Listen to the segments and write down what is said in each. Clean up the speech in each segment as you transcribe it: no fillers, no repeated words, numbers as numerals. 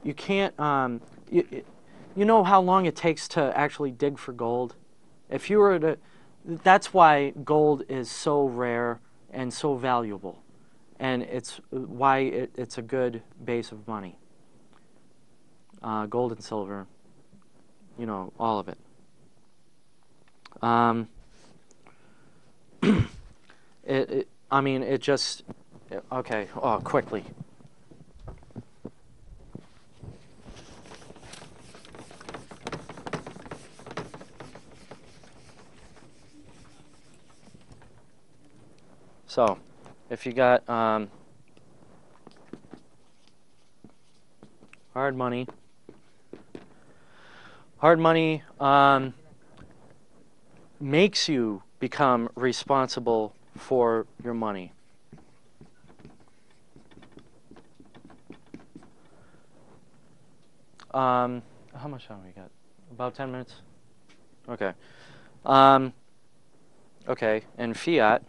you can't, you know how long it takes to actually dig for gold? If you were to, that's why gold is so rare and so valuable. And it's why it's a good base of money. Gold and silver, you know, all of it. I mean, it just, okay, oh, quickly. So, if you got hard money makes you become responsible for your money. How much time we got? About 10 minutes? Okay. Okay, and fiat.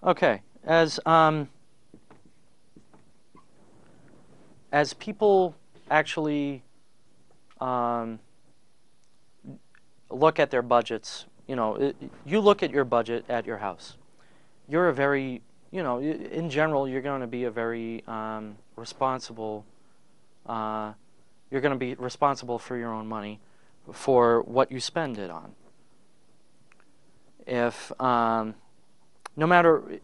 Okay, as people actually look at their budgets, you know, you look at your budget at your house. You're a very, you know, in general, you're going to be a very responsible. You're going to be responsible for your own money, for what you spend it on. If no matter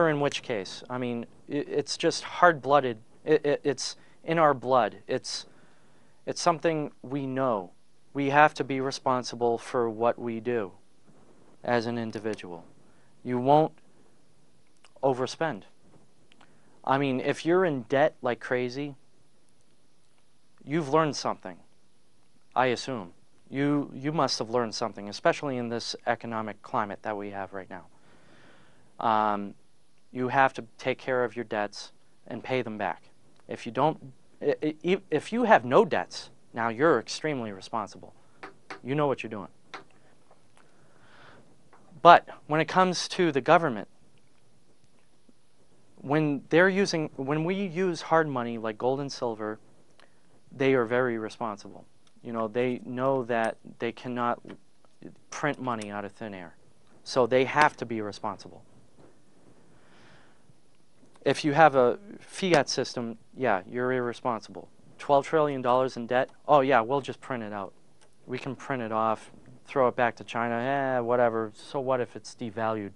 in which case, I mean, it's just hard-blooded. It's in our blood. It's something we know. We have to be responsible for what we do as an individual. You won't overspend. I mean, if you're in debt like crazy, you've learned something, I assume. You must have learned something, especially in this economic climate that we have right now. You have to take care of your debts and pay them back. If you don't, if you have no debts, now you're extremely responsible. You know what you're doing. But when it comes to the government, when we use hard money like gold and silver, they are very responsible. You know, they know that they cannot print money out of thin air. So they have to be responsible. If you have a fiat system, yeah, you're irresponsible. $12 trillion in debt, oh yeah, we'll just print it out. We can print it off, throw it back to China, whatever. So what if it's devalued?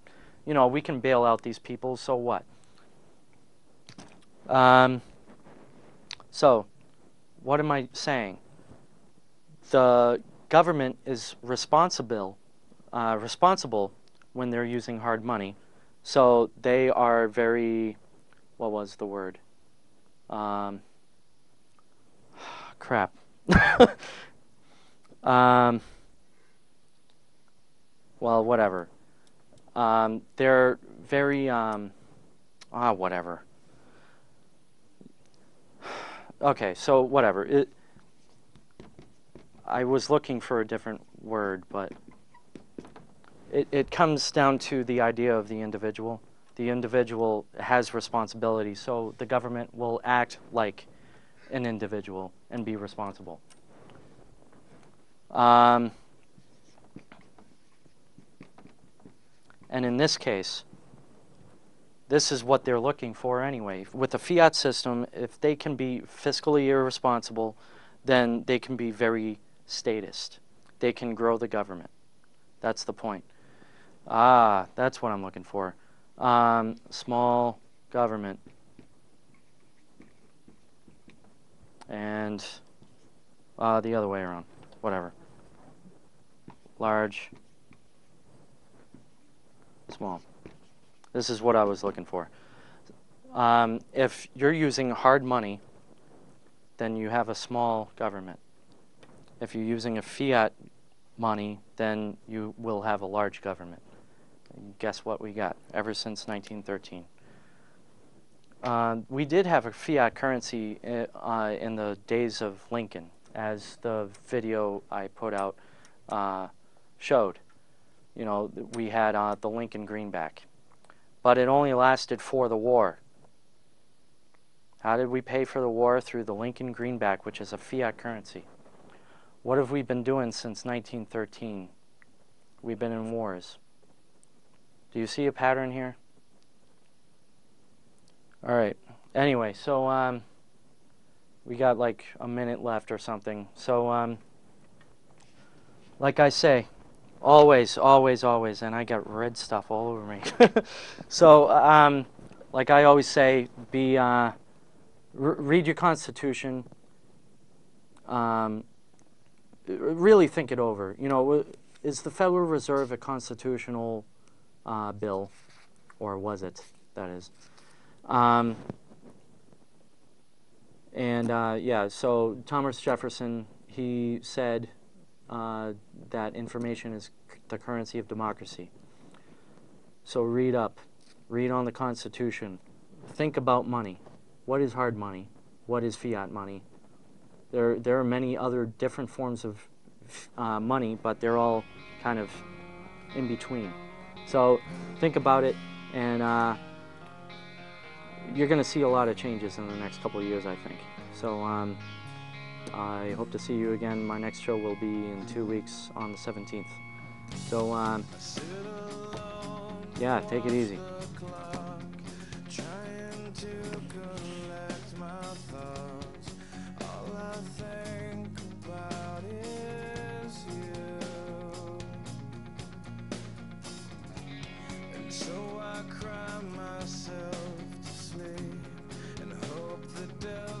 You know, we can bail out these people, so what? So, what am I saying? The government is responsible when they're using hard money. So they are very, what was the word? Crap. Well, whatever. They're very, whatever. Okay, so whatever. I was looking for a different word, but it comes down to the idea of the individual. The individual has responsibility, so the government will act like an individual and be responsible. And in this case, this is what they're looking for anyway. With the fiat system, if they can be fiscally irresponsible, then they can be very statist. They can grow the government. That's the point. That's what I'm looking for. Small government. And the other way around. Whatever. Large. Small. This is what I was looking for. If you're using hard money, then you have a small government. If you're using a fiat money, then you will have a large government. And guess what we got ever since 1913? We did have a fiat currency in the days of Lincoln, as the video I put out showed. you know, we had the Lincoln greenback. But it only lasted for the war. How did we pay for the war? Through the Lincoln greenback, which is a fiat currency. What have we been doing since 1913? We've been in wars. Do you see a pattern here? All right. Anyway, so we got like a minute left or something. So like I say, always, always, always, and I got red stuff all over me. So like I always say, read your Constitution. Really think it over. You know, is the Federal Reserve a constitutional bill, or was it? That is. Yeah, so Thomas Jefferson, he said that information is the currency of democracy. So read up, read on the Constitution, think about money. What is hard money? What is fiat money? There are many other different forms of money, but they're all kind of in between. So think about it, and you're going to see a lot of changes in the next couple of years, I think. So I hope to see you again. My next show will be in 2 weeks on the 17th. So yeah, take it easy. So I cry myself to sleep and hope the devil